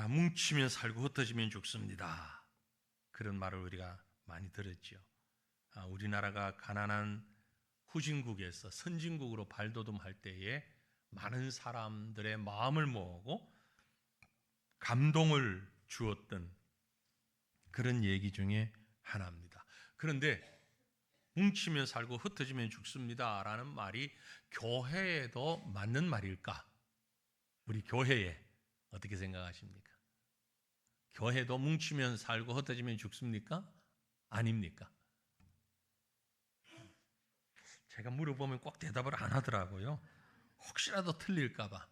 뭉치면 살고 흩어지면 죽습니다. 그런 말을 우리가 많이 들었죠. 우리나라가 가난한 후진국에서 선진국으로 발돋움할 때에 많은 사람들의 마음을 모으고 감동을 주었던 그런 얘기 중에 하나입니다. 그런데 뭉치면 살고 흩어지면 죽습니다 라는 말이 교회에도 맞는 말일까? 우리 교회에 어떻게 생각하십니까? 교회도 뭉치면 살고 흩어지면 죽습니까? 아닙니까? 제가 물어보면 꼭 대답을 안 하더라고요. 혹시라도 틀릴까 봐.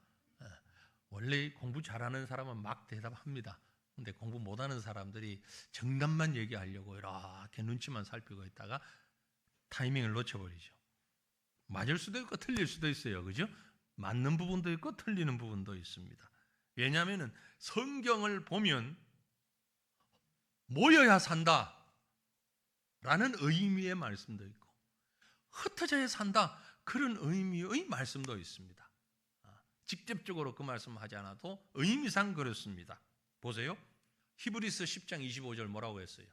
원래 공부 잘하는 사람은 막 대답합니다. 근데 공부 못하는 사람들이 정답만 얘기하려고 이렇게 눈치만 살피고 있다가 타이밍을 놓쳐버리죠. 맞을 수도 있고 틀릴 수도 있어요. 그죠? 맞는 부분도 있고 틀리는 부분도 있습니다. 왜냐하면 성경을 보면 모여야 산다 라는 의미의 말씀도 있고 흩어져야 산다 그런 의미의 말씀도 있습니다. 직접적으로 그 말씀을 하지 않아도 의미상 그렇습니다. 보세요. 히브리서 10장 25절 뭐라고 했어요?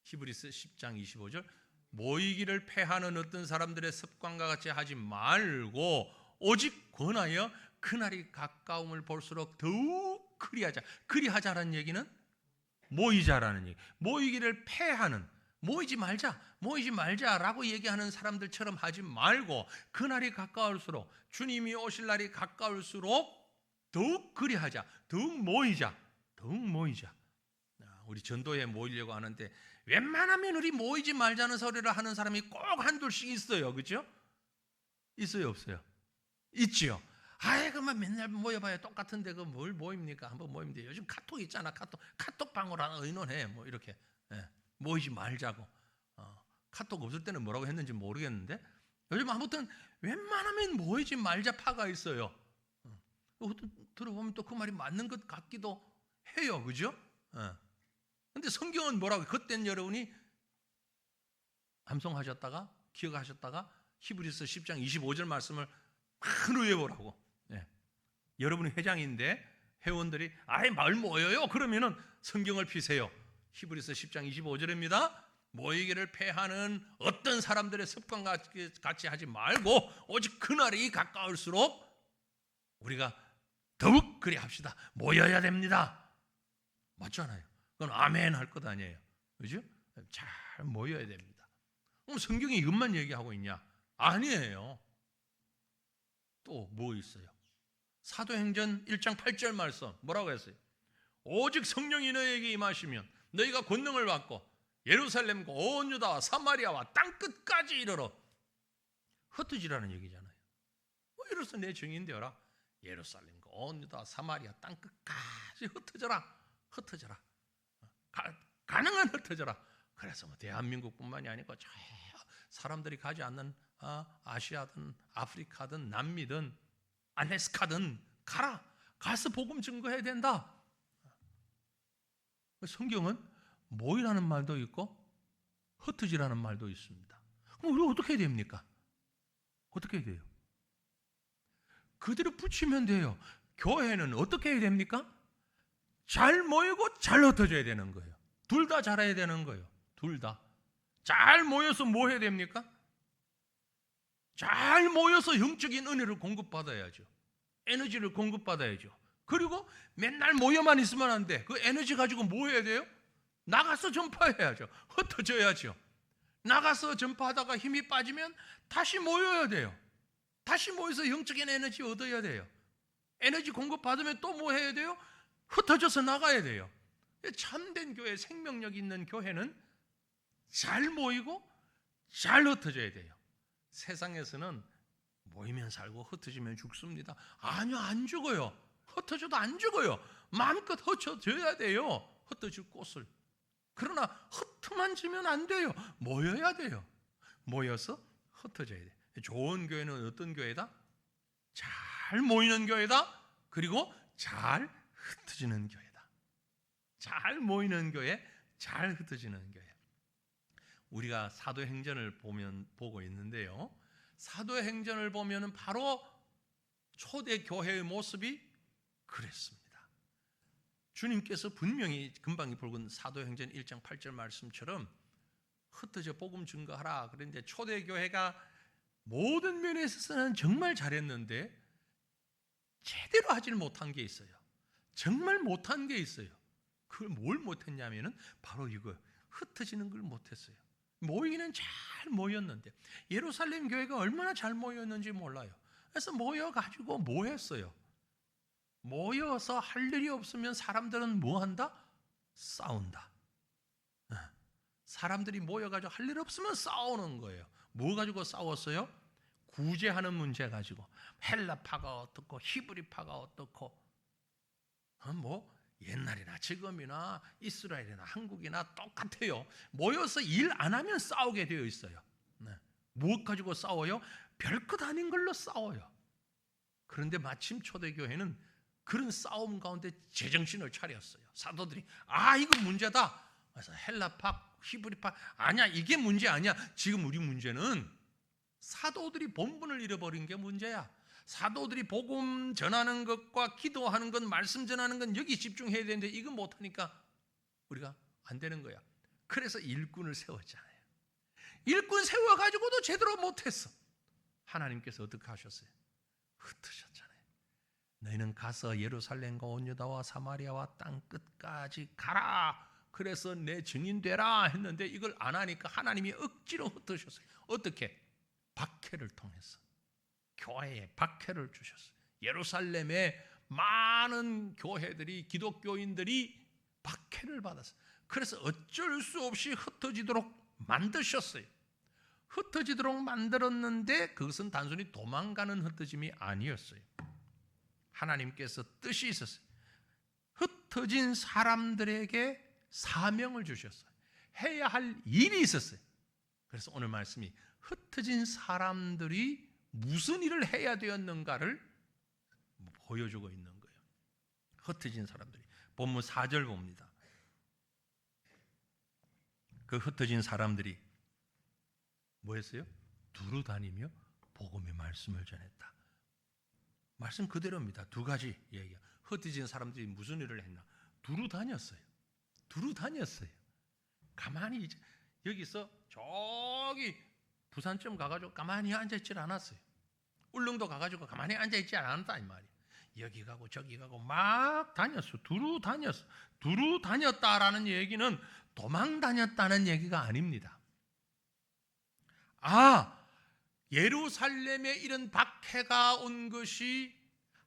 히브리서 10장 25절 모이기를 패하는 어떤 사람들의 습관과 같이 하지 말고 오직 권하여 그날이 가까움을 볼수록 더욱 그리하자. 그리하자라는 얘기는 모이자라는 얘기. 모이기를 패하는, 모이지 말자라고 얘기하는 사람들처럼 하지 말고 그날이 가까울수록, 주님이 오실 날이 가까울수록 더욱 그리하자, 더욱 모이자. 우리 전도회 모이려고 하는데 웬만하면 우리 모이지 말자는 소리를 하는 사람이 꼭 한둘씩 있어요. 그렇죠? 있어요, 없어요? 있지요. 그만 맨날 모여봐야 똑같은데 그 뭘 모입니까? 한번 모이면 돼요. 요즘 카톡 있잖아. 카톡방으로 하나 의논해. 뭐 이렇게 모이지 말자고. 카톡 없을 때는 뭐라고 했는지 모르겠는데 요즘 아무튼 웬만하면 모이지 말자 파가 있어요. 들어보면 또 그 말이 맞는 것 같기도 해요. 그죠? 근데 성경은 뭐라고? 그땐 여러분이 암송하셨다가 기억하셨다가 히브리서 10장 25절 말씀을 큰 외워보라고. 여러분이 회장인데 회원들이 마을 모여요. 그러면은 성경을 피세요. 히브리서 10장 25절입니다. 모이기를 패하는 어떤 사람들의 습관과 같이 하지 말고 오직 그날이 가까울수록 우리가 더욱 그리합시다. 모여야 됩니다. 맞잖아요. 그건 아멘 할 것 아니에요. 그죠? 잘 모여야 됩니다. 그럼 성경이 이것만 얘기하고 있냐? 아니에요. 또 뭐 있어요? 사도행전 1장 8절 말씀 뭐라고 했어요? 오직 성령이 너희에게 임하시면 너희가 권능을 받고 예루살렘과 온 유다와 사마리아와 땅끝까지 이르러 흩어지라는 얘기잖아요. 이로써 내 증인 되어라. 예루살렘과 온 유다와 사마리아 땅끝까지 흩어져라. 가능한 흩어져라. 그래서 뭐 대한민국뿐만이 아니고 저 사람들이 가지 않는 아시아든 아프리카든 남미든 알래스카든 가서 복음 증거해야 된다. 성경은 모이라는 말도 있고 흩어지라는 말도 있습니다. 그럼 우리가 어떻게 해야 됩니까? 어떻게 해야 돼요? 그대로 붙이면 돼요. 교회는 어떻게 해야 됩니까? 잘 모이고 잘 흩어져야 되는 거예요. 둘 다 잘해야 되는 거예요. 둘 다. 잘 모여서 뭐 해야 됩니까? 잘 모여서 영적인 은혜를 공급받아야죠. 에너지를 공급받아야죠. 그리고 맨날 모여만 있으면 안 돼. 그 에너지 가지고 뭐 해야 돼요? 나가서 전파해야죠. 흩어져야죠. 나가서 전파하다가 힘이 빠지면 다시 모여야 돼요. 다시 모여서 영적인 에너지 얻어야 돼요. 에너지 공급받으면 또 뭐 해야 돼요? 흩어져서 나가야 돼요. 참된 교회, 생명력 있는 교회는 잘 모이고 잘 흩어져야 돼요. 세상에서는 모이면 살고 흩어지면 죽습니다. 아니요, 안 죽어요. 흩어져도 안 죽어요. 마음껏 흩어져야 돼요. 흩어질 곳을. 그러나 흩어만 안 돼요. 모여야 돼요. 모여서 흩어져야 돼요. 좋은 교회는 어떤 교회다? 잘 모이는 교회다. 그리고 잘 흩어지는 교회다. 잘 모이는 교회, 잘 흩어지는 교회. 우리가 사도행전을 보고 있는데요. 사도행전을 보면은 바로 초대 교회의 모습이 그랬습니다. 주님께서 분명히 금방 읽은 사도행전 1장 8절 말씀처럼 흩어져 복음 증거하라. 그런데 초대교회가 모든 면에 있어서는 정말 잘했는데 제대로 하지를 못한 게 있어요. 정말 못한 게 있어요. 그걸 뭘 못했냐면은 바로 이거 흩어지는 걸 못했어요. 모이기는 잘 모였는데 예루살렘 교회가 얼마나 잘 모였는지 몰라요. 그래서 모여가지고 뭐 했어요? 모여서 할 일이 없으면 사람들은 뭐 한다? 싸운다. 사람들이 모여가지고 할 일 없으면 싸우는 거예요. 뭐 가지고 싸웠어요? 구제하는 문제 가지고. 헬라파가 어떻고 히브리파가 어떻고 뭐 옛날이나 지금이나 이스라엘이나 한국이나 똑같아요. 모여서 일 안 하면 싸우게 되어 있어요. 무엇 가지고 싸워요? 별것 아닌 걸로 싸워요. 그런데 마침 초대교회는 그런 싸움 가운데 제정신을 차렸어요. 사도들이 이거 문제다. 그래서 헬라파, 히브리파 아니야, 이게 문제 아니야. 지금 우리 문제는 사도들이 본분을 잃어버린 게 문제야. 사도들이 복음 전하는 것과 기도하는 것, 말씀 전하는 건 여기 집중해야 되는데 이건 못하니까 우리가 안 되는 거야. 그래서 일꾼을 세웠잖아요. 일꾼 세워가지고도 제대로 못했어. 하나님께서 어떻게 하셨어요? 흩으셨잖아요. 너희는 가서 예루살렘과 온 유다와 사마리아와 땅 끝까지 가라. 그래서 내 증인 되라 했는데 이걸 안 하니까 하나님이 억지로 흩으셨어요. 어떻게? 박해를 통해서. 교회에 박해를 주셨어요. 예루살렘에 많은 교회들이, 기독교인들이 박해를 받았어요. 그래서 어쩔 수 없이 흩어지도록 만드셨어요. 흩어지도록 만들었는데 그것은 단순히 도망가는 흩어짐이 아니었어요. 하나님께서 뜻이 있었어요. 흩어진 사람들에게 사명을 주셨어요. 해야 할 일이 있었어요. 그래서 오늘 말씀이 흩어진 사람들이 무슨 일을 해야 되었는가를 보여주고 있는 거예요. 흩어진 사람들이. 본문 4절 봅니다. 그 흩어진 사람들이 뭐 했어요? 두루 다니며 복음의 말씀을 전했다. 말씀 그대로입니다. 두 가지 얘기야. 흩어진 사람들이 무슨 일을 했나? 두루 다녔어요. 두루 다녔어요. 가만히 이제 여기서 저기 부산점 가가지고 가만히 앉아있질 않았어요. 울릉도 가가지고 가만히 앉아있지 않았다 이 말이에요. 여기 가고 저기 가고 막 다녔어. 두루 다녔어. 두루 다녔다라는 얘기는 도망 다녔다는 얘기가 아닙니다. 예루살렘에 이런 박해가 온 것이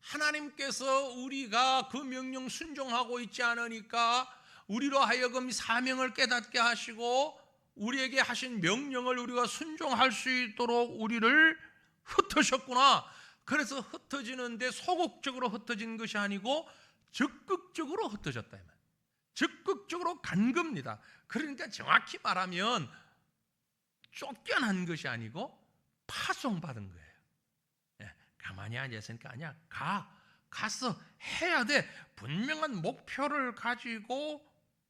하나님께서 우리가 그 명령 순종하고 있지 않으니까 우리로 하여금 사명을 깨닫게 하시고 우리에게 하신 명령을 우리가 순종할 수 있도록 우리를 흩으셨구나. 그래서 흩어지는데 소극적으로 흩어진 것이 아니고 적극적으로 흩어졌다 이 말. 적극적으로 간 겁니다. 그러니까 정확히 말하면 쫓겨난 것이 아니고 파송받은 거예요. 가만히 앉아있으니까 아니야. 가서 해야 돼. 분명한 목표를 가지고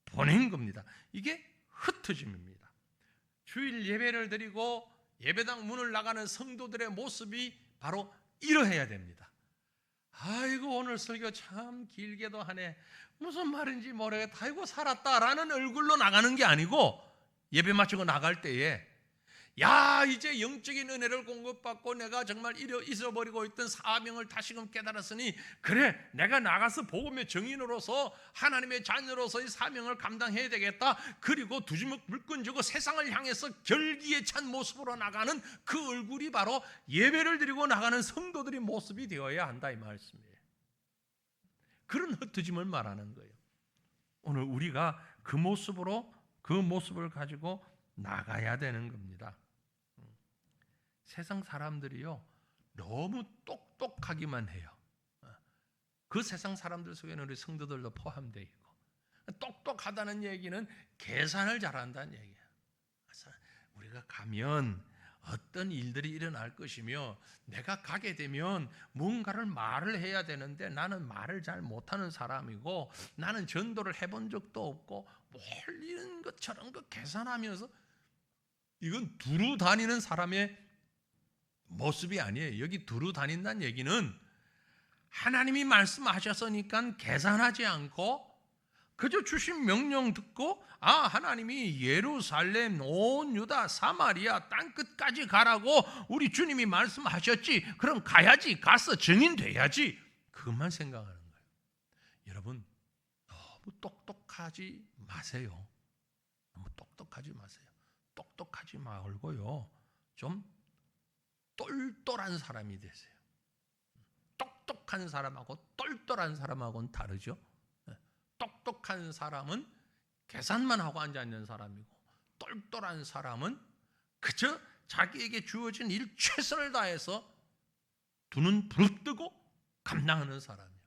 보낸 겁니다. 이게 흩어짐입니다. 주일 예배를 드리고 예배당 문을 나가는 성도들의 모습이 바로 이러해야 됩니다. 아이고 오늘 설교 참 길게도 하네. 무슨 말인지 모르겠다. 아이고 살았다라는 얼굴로 나가는 게 아니고 예배 마치고 나갈 때에 이제 영적인 은혜를 공급받고 내가 정말 잊어버리고 있던 사명을 다시금 깨달았으니 그래 내가 나가서 복음의 증인으로서 하나님의 자녀로서의 사명을 감당해야 되겠다. 그리고 두 주먹 물건 쥐고 세상을 향해서 결기에 찬 모습으로 나가는 그 얼굴이 바로 예배를 드리고 나가는 성도들의 모습이 되어야 한다 이 말씀이에요. 그런 흩어짐을 말하는 거예요. 오늘 우리가 그 모습을 가지고 나가야 되는 겁니다. 세상 사람들이요 너무 똑똑하기만 해요. 그 세상 사람들 속에는 우리 성도들도 포함되어 있고 똑똑하다는 얘기는 계산을 잘한다는 얘기예요. 그래서 우리가 가면 어떤 일들이 일어날 것이며 내가 가게 되면 뭔가를 말을 해야 되는데 나는 말을 잘 못하는 사람이고 나는 전도를 해본 적도 없고 뭘 이런 것처럼 계산하면서 이건 두루 다니는 사람의 모습이 아니에요. 여기 두루 다닌다는 얘기는 하나님이 말씀하셨으니까 계산하지 않고 그저 주신 명령 듣고 하나님이 예루살렘, 온 유다, 사마리아 땅 끝까지 가라고 우리 주님이 말씀하셨지. 그럼 가야지. 가서 증인돼야지. 그것만 생각하는 거예요. 여러분, 너무 똑똑하지 마세요. 너무 똑똑하지 마세요. 똑똑하지 말고요, 좀 똘똘한 사람이 되세요. 똑똑한 사람하고 똘똘한 사람하고는 다르죠. 똑똑한 사람은 계산만 하고 앉아있는 사람이고, 똘똘한 사람은 그저 자기에게 주어진 일 최선을 다해서 두 눈 부릅뜨고 감당하는 사람이에요.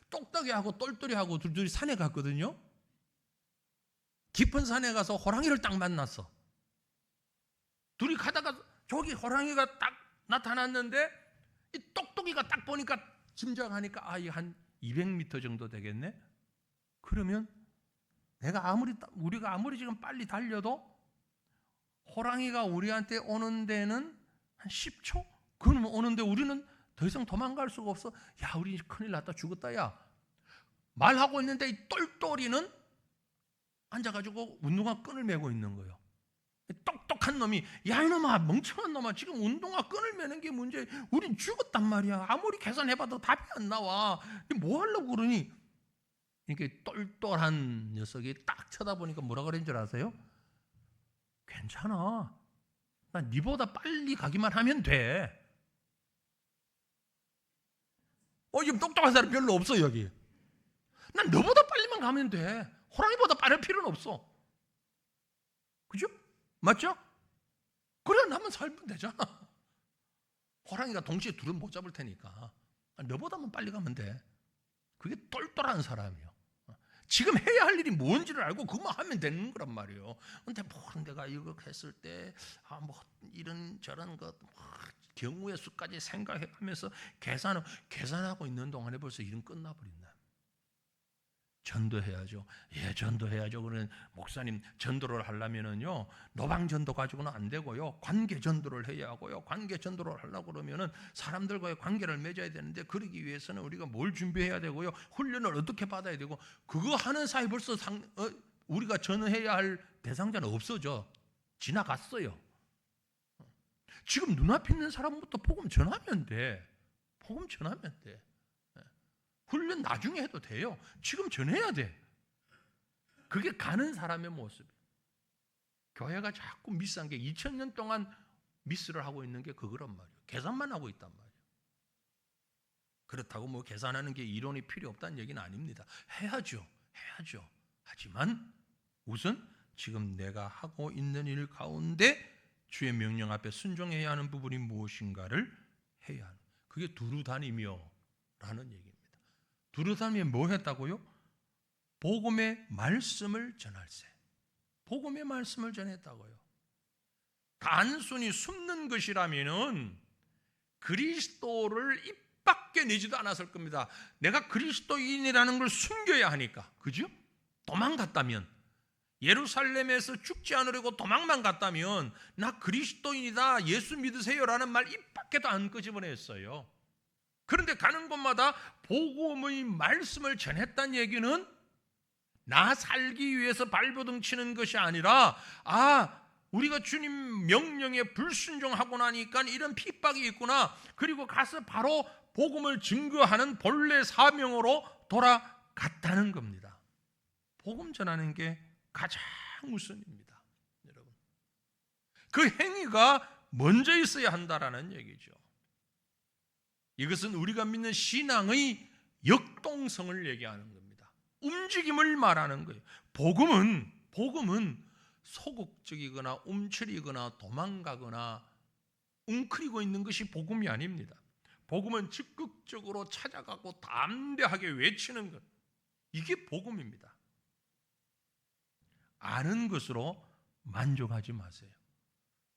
똑똑히 하고 똘똘히 하고 둘이 산에 갔거든요. 깊은 산에 가서 호랑이를 딱 만났어. 둘이 가다가 저기 호랑이가 딱 나타났는데, 이 똑똑이가 딱 보니까 짐작하니까 이게 한 200m 정도 되겠네. 그러면 우리가 아무리 지금 빨리 달려도 호랑이가 우리한테 오는 데는 한 10초? 그럼 오는데 우리는 더 이상 도망갈 수가 없어. 야, 우리 큰일 났다, 죽었다. 야, 말하고 있는데 이 똘똘이는 앉아가지고 운동화 끈을 매고 있는 거예요. 똑똑한 놈이, 야, 이놈아, 멍청한 놈아, 지금 운동화 끈을 매는 게 문제. 우린 죽었단 말이야. 아무리 계산해봐도 답이 안 나와. 뭐 하려고 그러니? 이렇게 똘똘한 녀석이 딱 쳐다보니까 뭐라 그랬는 줄 아세요? 괜찮아. 나 니보다 빨리 가기만 하면 돼. 지금 똑똑한 사람 별로 없어, 여기. 난 너보다 빨리만 가면 돼. 호랑이보다 빠를 필요는 없어. 그죠? 맞죠? 그래, 나만 살면 되잖아. 호랑이가 동시에 둘은 못 잡을 테니까 너보다만 빨리 가면 돼. 그게 똘똘한 사람이에요. 지금 해야 할 일이 뭔지를 알고 그것만 하면 되는 거란 말이에요. 근데 내가 이거 했을 때 이런 저런 것 경우의 수까지 생각하면서 계산하고 있는 동안에 벌써 일은 끝나버린다. 전도해야죠. 전도해야죠. 그러면 목사님, 전도를 하려면은요, 노방 전도 가지고는 안 되고요, 관계 전도를 해야 하고요. 관계 전도를 하려고 그러면은 사람들과의 관계를 맺어야 되는데, 그러기 위해서는 우리가 뭘 준비해야 되고요, 훈련을 어떻게 받아야 되고, 그거 하는 사이 벌써 우리가 전해야 할 대상자는 없어져. 지나갔어요. 지금 눈앞에 있는 사람부터 복음 전하면 돼. 복음 전하면 돼. 훈련 나중에 해도 돼요. 지금 전해야 돼. 그게 가는 사람의 모습이에요. 교회가 자꾸 미스한 게 2000년 동안 미스를 하고 있는 게 그거란 말이에요. 계산만 하고 있단 말이에요. 그렇다고 계산하는 게 이론이 필요 없다는 얘기는 아닙니다. 해야죠. 하지만 우선 지금 내가 하고 있는 일 가운데 주의 명령 앞에 순종해야 하는 부분이 무엇인가를 해야 하는, 그게 두루다니며 라는 얘기입니다. 두루다니며 뭐 했다고요? 복음의 말씀을 전할세. 복음의 말씀을 전했다고요. 단순히 숨는 것이라면은 그리스도를 입 밖에 내지도 않았을 겁니다. 내가 그리스도인이라는 걸 숨겨야 하니까. 그죠? 도망갔다면, 예루살렘에서 죽지 않으려고 도망만 갔다면, 나 그리스도인이다, 예수 믿으세요라는 말 입 밖에도 안 끄집어냈어요. 그런데 가는 곳마다 복음의 말씀을 전했다는 얘기는 나 살기 위해서 발버둥 치는 것이 아니라, 우리가 주님 명령에 불순종하고 나니까 이런 핍박이 있구나, 그리고 가서 바로 복음을 증거하는 본래 사명으로 돌아갔다는 겁니다. 복음 전하는 게 가장 우선입니다. 여러분, 그 행위가 먼저 있어야 한다라는 얘기죠. 이것은 우리가 믿는 신앙의 역동성을 얘기하는 겁니다. 움직임을 말하는 거예요. 복음은 소극적이거나 움츠리거나 도망가거나 웅크리고 있는 것이 복음이 아닙니다. 복음은 적극적으로 찾아가고 담대하게 외치는 것, 이게 복음입니다. 아는 것으로 만족하지 마세요.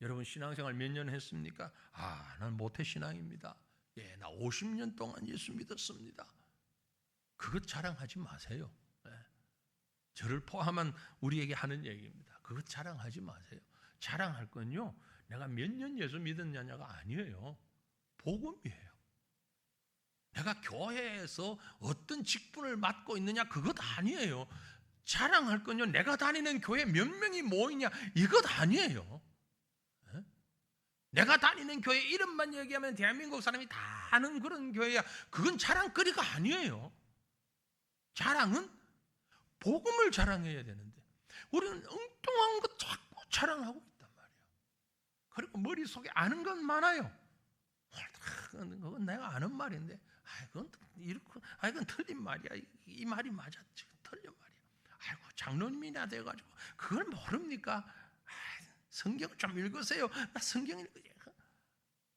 여러분, 신앙생활 몇 년 했습니까? 난 모태신앙입니다. 나 50년 동안 예수 믿었습니다. 그것 자랑하지 마세요. 저를 포함한 우리에게 하는 얘기입니다. 그것 자랑하지 마세요. 자랑할 건요, 내가 몇 년 예수 믿었냐가 아니에요. 복음이에요. 내가 교회에서 어떤 직분을 맡고 있느냐, 그것 아니에요. 자랑할 건요, 내가 다니는 교회 몇 명이 모이냐 이것 아니에요. 내가 다니는 교회 이름만 얘기하면 대한민국 사람이 다 아는 그런 교회야. 그건 자랑거리가 아니에요. 자랑은 복음을 자랑해야 되는데 우리는 엉뚱한 것 자꾸 자랑하고 있단 말이에요. 그리고 머릿속에 아는 건 많아요. 그건 내가 아는 말인데 그건 이렇게, 그건 틀린 말이야. 이 말이 맞아. 지금 틀린 말이야. 아이고, 장로님이나 돼가지고 그걸 모릅니까? 성경을 좀 읽으세요. 나 성경 읽으세요.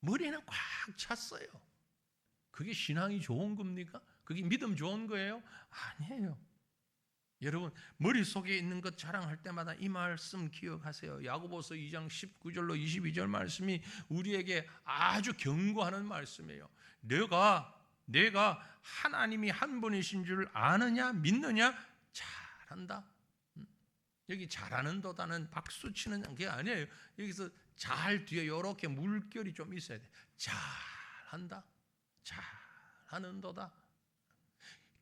머리는 꽉 찼어요. 그게 신앙이 좋은 겁니까? 그게 믿음 좋은 거예요? 아니에요. 여러분, 머릿속에 있는 것 자랑할 때마다 이 말씀 기억하세요. 야고보서 2장 19절로 22절 말씀이 우리에게 아주 경고하는 말씀이에요. 내가 하나님이 한 분이신 줄 아느냐 믿느냐 잘한다. 여기 잘하는도다는 박수 치는 게 아니에요. 여기서 잘 뒤에 이렇게 물결이 좀 있어야 돼. 잘한다. 잘하는도다.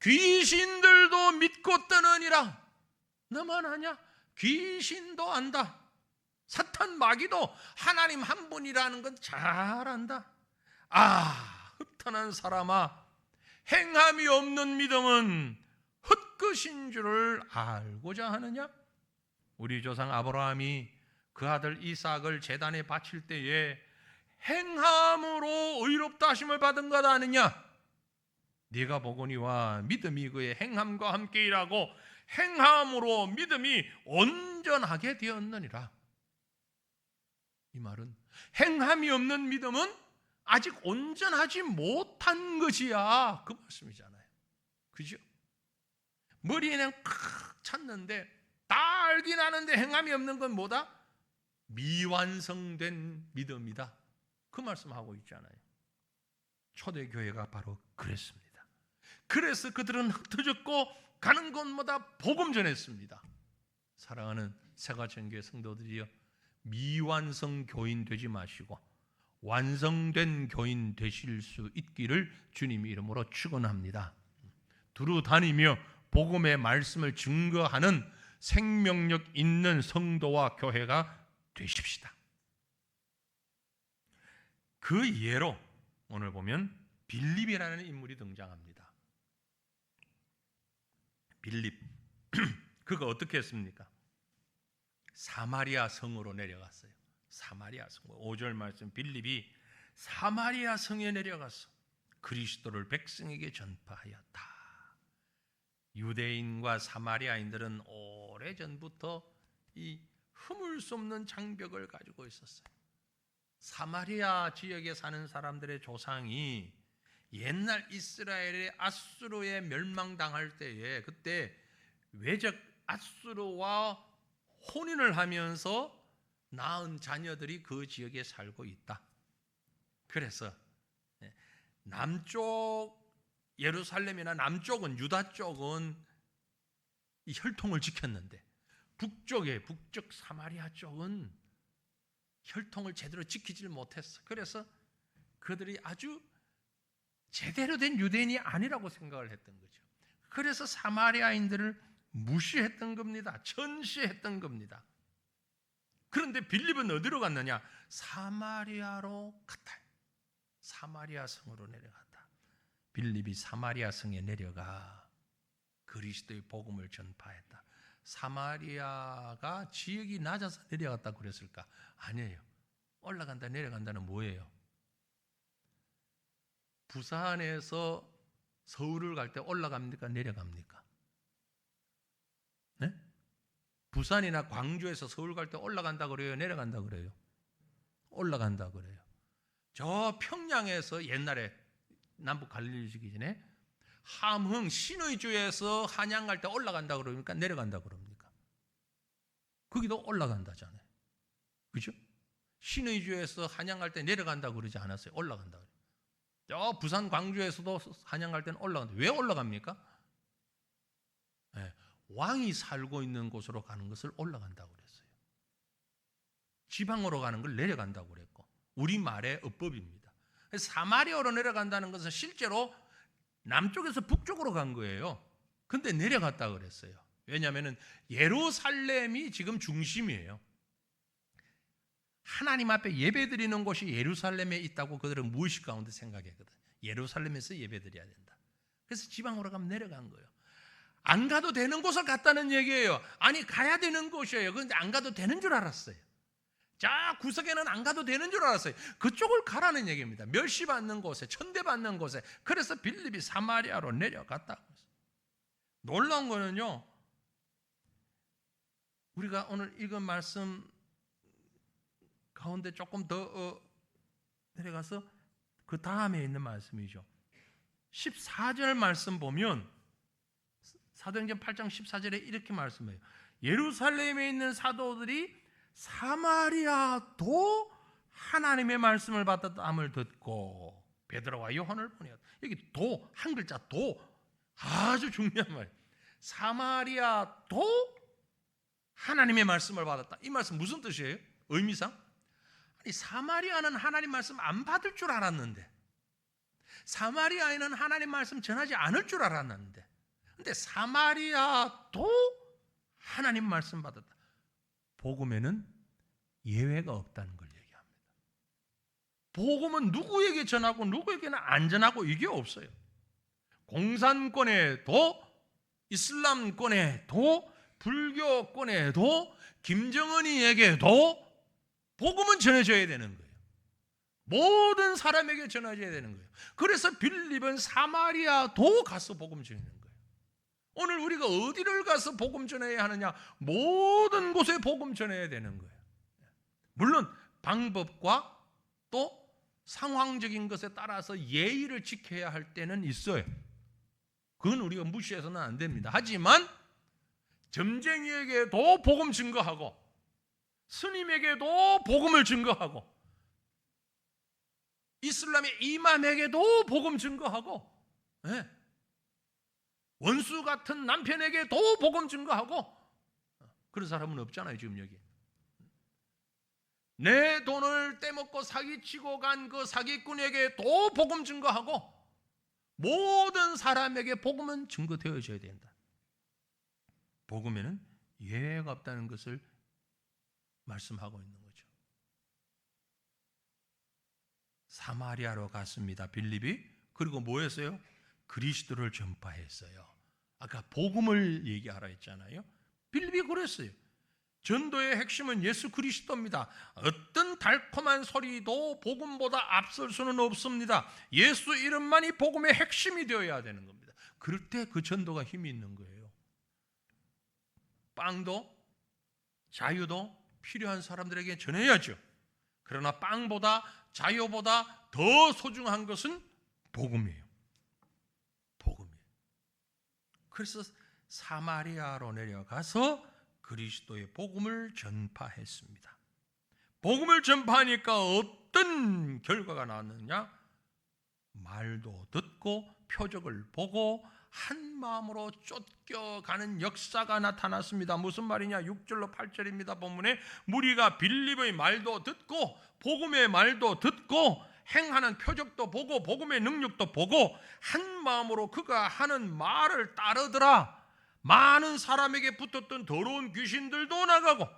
귀신들도 믿고 떠느니라. 너만 아냐? 귀신도 안다. 사탄 마귀도 하나님 한 분이라는 건 잘 안다. 흡탄한 사람아, 행함이 없는 믿음은 헛것인 줄을 알고자 하느냐? 우리 조상 아브라함이 그 아들 이삭을 제단에 바칠 때에 행함으로 의롭다 하심을 받은 것 아느냐? 네가 보거니와 믿음이 그의 행함과 함께 일하고 행함으로 믿음이 온전하게 되었느니라. 이 말은 행함이 없는 믿음은 아직 온전하지 못한 것이야, 그 말씀이잖아요. 그죠? 머리에는 칵 찼는데 다 알긴 아는데 행함이 없는 건 뭐다? 미완성된 믿음이다. 그 말씀하고 있잖아요. 초대교회가 바로 그랬습니다. 그래서 그들은 흩어졌고 가는 곳마다 복음 전했습니다. 사랑하는 새가천교회 성도들이여, 미완성 교인 되지 마시고 완성된 교인 되실 수 있기를 주님의 이름으로 축원합니다. 두루 다니며 복음의 말씀을 증거하는 생명력 있는 성도와 교회가 되십시다. 그 예로 오늘 보면 빌립이라는 인물이 등장합니다. 빌립, 그가 어떻게 했습니까? 사마리아 성으로 내려갔어요. 사마리아 성. 5절 말씀, 빌립이 사마리아 성에 내려가서 그리스도를 백성에게 전파하였다. 유대인과 사마리아인들은 오래전부터 이 흠을 수 없는 장벽을 가지고 있었어요. 사마리아 지역에 사는 사람들의 조상이 옛날 이스라엘의 아수르에 멸망당할 때에 그때 외적 아수르와 혼인을 하면서 낳은 자녀들이 그 지역에 살고 있다. 그래서 남쪽 예루살렘이나 남쪽은, 유다 쪽은 이 혈통을 지켰는데 북쪽 사마리아 쪽은 혈통을 제대로 지키질 못했어. 그래서 그들이 아주 제대로 된 유대인이 아니라고 생각을 했던 거죠. 그래서 사마리아인들을 무시했던 겁니다. 전시했던 겁니다. 그런데 빌립은 어디로 갔느냐? 사마리아로 갔다. 사마리아 성으로 내려갔다. 빌립이 사마리아 성에 내려가 그리스도의 복음을 전파했다. 사마리아가 지역이 낮아서 내려갔다고 그랬을까? 아니에요. 올라간다 내려간다는 뭐예요? 부산에서 서울을 갈 때 올라갑니까? 내려갑니까? 네? 부산이나 광주에서 서울 갈 때 올라간다 그래요? 내려간다 그래요? 올라간다 그래요. 저 평양에서 옛날에 남북 갈리기 전에 함흥 신의주에서 한양 갈 때 올라간다 그러니까 내려간다 그럽니까? 거기도 올라간다잖아요. 그죠? 신의주에서 한양 갈 때 내려간다 그러지 않았어요. 올라간다 그래요. 저 부산 광주에서도 한양 갈 때는 올라간다. 왜 올라갑니까? 네, 왕이 살고 있는 곳으로 가는 것을 올라간다고 그랬어요. 지방으로 가는 걸 내려간다고 그랬고, 우리말의 어법입니다. 사마리아로 내려간다는 것은 실제로 남쪽에서 북쪽으로 간 거예요. 근데 내려갔다고 그랬어요. 왜냐하면 예루살렘이 지금 중심이에요. 하나님 앞에 예배드리는 곳이 예루살렘에 있다고 그들은 무의식 가운데 생각했거든. 예루살렘에서 예배드려야 된다. 그래서 지방으로 가면 내려간 거예요. 안 가도 되는 곳을 갔다는 얘기예요. 아니, 가야 되는 곳이에요. 그런데 안 가도 되는 줄 알았어요. 자, 구석에는 안 가도 되는 줄 알았어요. 그쪽을 가라는 얘기입니다. 멸시받는 곳에, 천대받는 곳에. 그래서 빌립이 사마리아로 내려갔다고 했어요. 놀라운 거는요, 우리가 오늘 읽은 말씀 가운데 조금 더 내려가서 그 다음에 있는 말씀이죠. 14절 말씀 보면 사도행전 8장 14절에 이렇게 말씀해요. 예루살렘에 있는 사도들이 사마리아도 하나님의 말씀을 받았다함을 듣고 베드로와 요한을 보내었다. 여기 도, 한 글자 도, 아주 중요한 말이에요. 사마리아도 하나님의 말씀을 받았다. 이 말씀 무슨 뜻이에요? 의미상? 아니, 사마리아는 하나님 말씀 안 받을 줄 알았는데, 사마리아에는 하나님 말씀 전하지 않을 줄 알았는데, 근데 사마리아도 하나님 말씀 받았다. 복음에는 예외가 없다는 걸 얘기합니다. 복음은 누구에게 전하고 누구에게는 안 전하고 이게 없어요. 공산권에도, 이슬람권에도, 불교권에도, 김정은이에게도 복음은 전해져야 되는 거예요. 모든 사람에게 전해져야 되는 거예요. 그래서 빌립은 사마리아도 가서 복음 전하는 거예요. 오늘 우리가 어디를 가서 복음 전해야 하느냐? 모든 곳에 복음 전해야 되는 거예요. 물론 방법과 또 상황적인 것에 따라서 예의를 지켜야 할 때는 있어요. 그건 우리가 무시해서는 안 됩니다. 하지만 점쟁이에게도 복음 증거하고 스님에게도 복음을 증거하고 이슬람의 이맘에게도 복음 증거하고, 네, 원수 같은 남편에게도 복음 증거하고, 그런 사람은 없잖아요. 지금 여기 내 돈을 떼먹고 사기치고 간 그 사기꾼에게도 복음 증거하고, 모든 사람에게 복음은 증거되어져야 된다. 복음에는 예외가 없다는 것을 말씀하고 있는 거죠. 사마리아로 갔습니다. 빌립이. 그리고 뭐 했어요? 그리스도를 전파했어요. 아까 복음을 얘기하라 했잖아요. 빌립이 그랬어요. 전도의 핵심은 예수 그리스도입니다. 어떤 달콤한 소리도 복음보다 앞설 수는 없습니다. 예수 이름만이 복음의 핵심이 되어야 되는 겁니다. 그럴 때 그 전도가 힘이 있는 거예요. 빵도 자유도 필요한 사람들에게 전해야죠. 그러나 빵보다 자유보다 더 소중한 것은 복음이에요. 복음이에요. 그래서 사마리아로 내려가서 그리스도의 복음을 전파했습니다. 복음을 전파하니까 어떤 결과가 나왔느냐? 말도 듣고 표적을 보고 한 마음으로 쫓겨가는 역사가 나타났습니다. 무슨 말이냐? 6절로 8절입니다. 본문에 무리가 빌립의 말도 듣고 복음의 말도 듣고 행하는 표적도 보고 복음의 능력도 보고 한 마음으로 그가 하는 말을 따르더라. 많은 사람에게 붙었던 더러운 귀신들도 나가고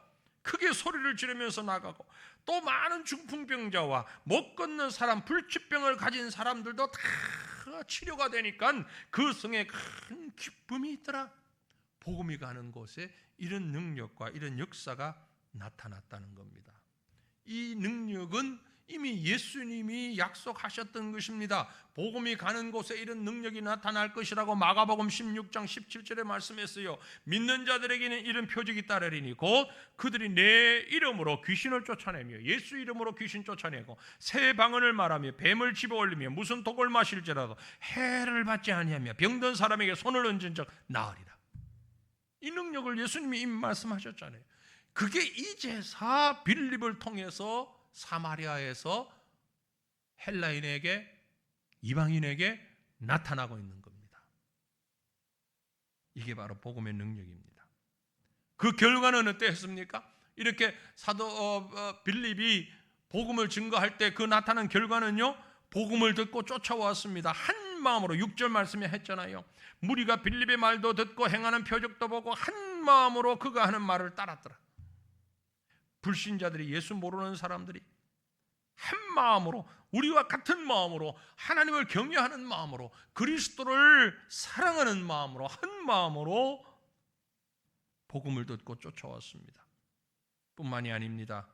크게 소리를 지르면서 나가고, 또 많은 중풍병자와 못 걷는 사람, 불치병을 가진 사람들도 다 치료가 되니까 그 성에 큰 기쁨이 있더라. 복음이 가는 곳에 이런 능력과 이런 역사가 나타났다는 겁니다. 이 능력은 이미 예수님이 약속하셨던 것입니다. 복음이 가는 곳에 이런 능력이 나타날 것이라고 마가복음 16장 17절에 말씀했어요. 믿는 자들에게는 이런 표적이 따르리니 곧 그들이 내 이름으로 귀신을 쫓아내며 예수 이름으로 귀신 쫓아내고 새 방언을 말하며 뱀을 집어올리며 무슨 독을 마실지라도 해를 받지 아니하며 병든 사람에게 손을 얹은 적 나으리라. 이 능력을 예수님이 이미 말씀하셨잖아요. 그게 이제사 빌립을 통해서 사마리아에서 헬라인에게, 이방인에게 나타나고 있는 겁니다. 이게 바로 복음의 능력입니다. 그 결과는 어땠습니까? 이렇게 사도 빌립이 복음을 증거할 때 그 나타난 결과는요, 복음을 듣고 쫓아왔습니다. 한 마음으로 6절 말씀에 했잖아요. 무리가 빌립의 말도 듣고 행하는 표적도 보고 한 마음으로 그가 하는 말을 따랐더라. 불신자들이, 예수 모르는 사람들이 한 마음으로, 우리와 같은 마음으로, 하나님을 경외하는 마음으로, 그리스도를 사랑하는 마음으로, 한 마음으로 복음을 듣고 쫓아왔습니다. 뿐만이 아닙니다.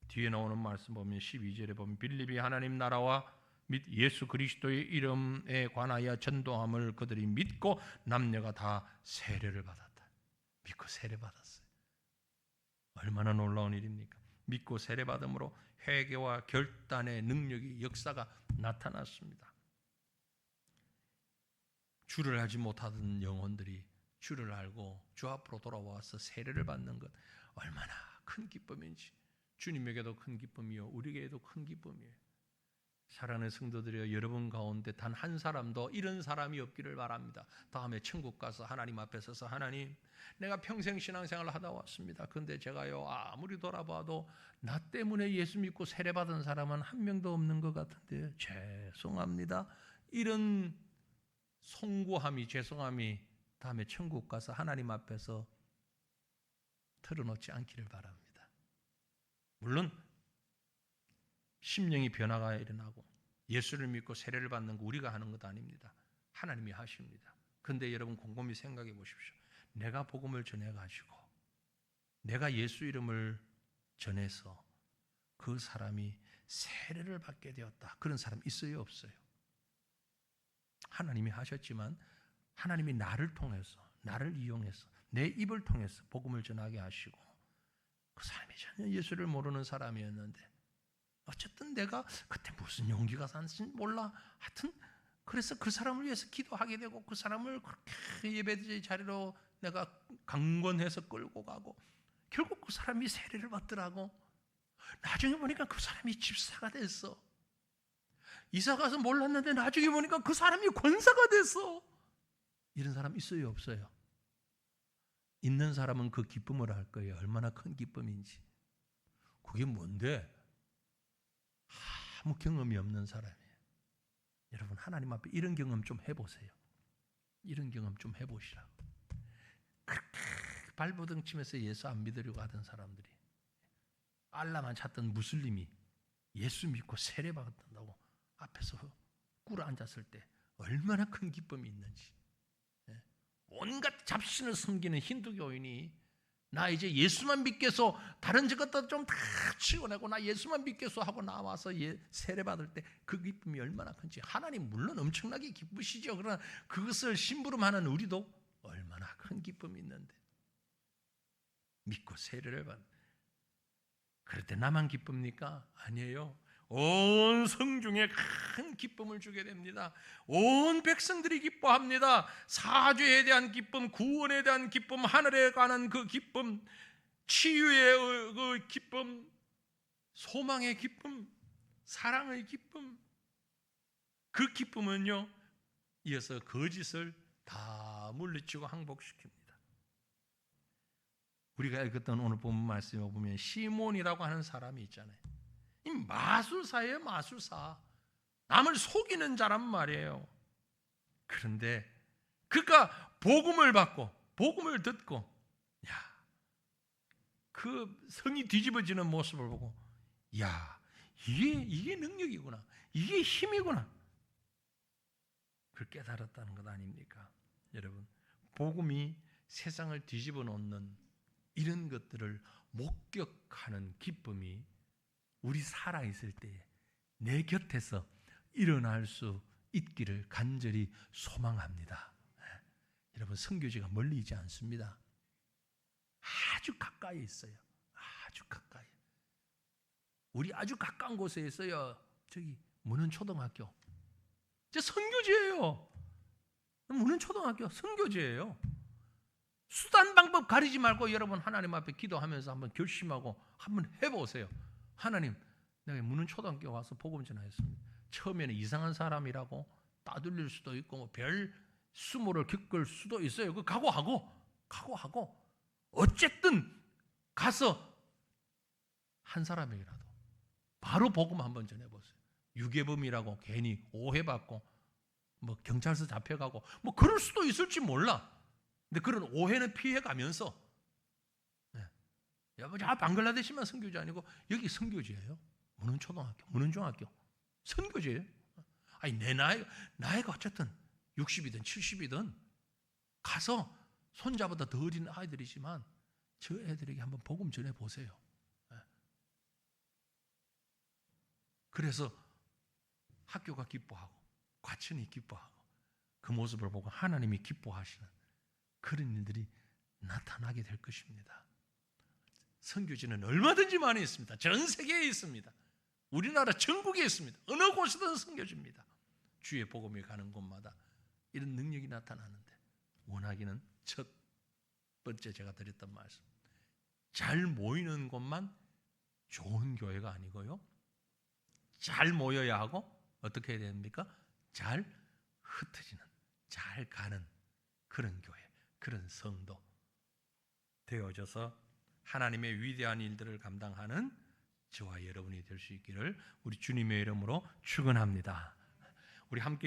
뒤에 나오는 말씀 보면 12절에 보면 빌립이 하나님 나라와 및 예수 그리스도의 이름에 관하여 전도함을 그들이 믿고 남녀가 다 세례를 받았다. 믿고 세례 받았어요. 얼마나 놀라운 일입니까? 믿고 세례 받음으로 회개와 결단의 능력이, 역사가 나타났습니다. 주를 알지 못하던 영혼들이 주를 알고 주 앞으로 돌아와서 세례를 받는 것, 얼마나 큰 기쁨인지. 주님에게도 큰 기쁨이요, 우리에게도 큰 기쁨이에요. 사랑하는 성도들이여, 여러분 가운데 단 한 사람도 이런 사람이 없기를 바랍니다. 다음에 천국 가서 하나님 앞에 서서, 하나님, 내가 평생 신앙생활을 하다 왔습니다. 그런데 제가요, 아무리 돌아봐도 나 때문에 예수 믿고 세례받은 사람은 한 명도 없는 것 같은데요, 죄송합니다. 이런 송구함이, 죄송함이 다음에 천국 가서 하나님 앞에서 털어놓지 않기를 바랍니다. 물론 심령이 변화가 일어나고 예수를 믿고 세례를 받는 거 우리가 하는 것도 아닙니다. 하나님이 하십니다. 그런데 여러분 곰곰이 생각해 보십시오. 내가 복음을 전해가지고 내가 예수 이름을 전해서 그 사람이 세례를 받게 되었다. 그런 사람 있어요, 없어요? 하나님이 하셨지만 하나님이 나를 통해서, 나를 이용해서, 내 입을 통해서 복음을 전하게 하시고, 그 사람이 전혀 예수를 모르는 사람이었는데 어쨌든 내가 그때 무슨 용기가 샀는지 몰라, 하여튼 그래서 그 사람을 위해서 기도하게 되고 그 사람을 그렇게 예배 자리로 내가 강권해서 끌고 가고 결국 그 사람이 세례를 받더라고. 나중에 보니까 그 사람이 집사가 됐어. 이사 가서 몰랐는데 나중에 보니까 그 사람이 권사가 됐어. 이런 사람 있어요, 없어요? 있는 사람은 그 기쁨을 알 거예요. 얼마나 큰 기쁨인지. 그게 뭔데? 아무 경험이 없는 사람이에요. 여러분, 하나님 앞에 이런 경험 좀 해보세요. 이런 경험 좀 해보시라고. 그렇게 발버둥 치면서 예수 안 믿으려고 하던 사람들이, 알라만 찾던 무슬림이 예수 믿고 세례 받는다고 앞에서 꿇어 앉았을 때 얼마나 큰 기쁨이 있는지. 온갖 잡신을 섬기는 힌두교인이 나 이제 예수만 믿겠어, 다른 것도 좀 다 치워내고 나 예수만 믿겠어 하고 나와서 세례 받을 때 그 기쁨이 얼마나 큰지. 하나님 물론 엄청나게 기쁘시죠. 그러나 그것을 심부름하는 우리도 얼마나 큰 기쁨이 있는데, 믿고 세례를 받는. 그럴 때 나만 기쁩니까? 아니에요. 온 성중에 큰 기쁨을 주게 됩니다. 온 백성들이 기뻐합니다. 사죄에 대한 기쁨, 구원에 대한 기쁨, 하늘에 관한 그 기쁨, 치유의 그 기쁨, 소망의 기쁨, 사랑의 기쁨. 그 기쁨은요, 이어서 거짓을 다 물리치고 항복시킵니다. 우리가 읽었던 오늘 본문 말씀에 보면 시몬이라고 하는 사람이 있잖아요. 이 마술사예요, 마술사. 남을 속이는 자란 말이에요. 그런데 그가 복음을 받고 복음을 듣고, 야, 그 성이 뒤집어지는 모습을 보고, 야, 이게 능력이구나, 이게 힘이구나, 그걸 깨달았다는 것 아닙니까? 여러분, 복음이 세상을 뒤집어 놓는 이런 것들을 목격하는 기쁨이 우리 살아있을 때 내 곁에서 일어날 수 있기를 간절히 소망합니다. 여러분, 선교지가 멀리 있지 않습니다. 아주 가까이 있어요. 아주 가까이. 우리 아주 가까운 곳에 있어요. 저기 문은초등학교. 저 선교지예요. 문은초등학교 선교지예요. 수단 방법 가리지 말고 여러분 하나님 앞에 기도하면서 한번 결심하고 한번 해보세요. 하나님, 내가 문은초등학교 와서 복음 전하였습니다. 처음에는 이상한 사람이라고 따돌릴 수도 있고 뭐 별 수모를 겪을 수도 있어요. 그 각오하고 어쨌든 가서 한 사람에게라도 바로 복음 한번 전해보세요. 유괴범이라고 괜히 오해받고 뭐 경찰서 잡혀가고 뭐 그럴 수도 있을지 몰라. 근데 그런 오해는 피해가면서 방글라데시만 선교지 아니고 여기 선교지예요. 문흥초등학교, 문흥중학교 선교지예요. 아니 내 나이가 어쨌든 60이든 70이든 가서 손자보다 더 어린 아이들이지만 저 애들에게 한번 복음 전해 보세요. 그래서 학교가 기뻐하고 과천이 기뻐하고 그 모습을 보고 하나님이 기뻐하시는 그런 일들이 나타나게 될 것입니다. 선교지는 얼마든지 많이 있습니다. 전 세계에 있습니다. 우리나라 전국에 있습니다. 어느 곳이든 선교지입니다. 주의 복음이 가는 곳마다 이런 능력이 나타나는데 원하기는 첫 번째 제가 드렸던 말씀, 잘 모이는 곳만 좋은 교회가 아니고요, 잘 모여야 하고 어떻게 해야 됩니까? 잘 흩어지는, 잘 가는 그런 교회, 그런 성도 되어져서 하나님의 위대한 일들을 감당하는 저와 여러분이 될 수 있기를 우리 주님의 이름으로 축원합니다. 우리 함께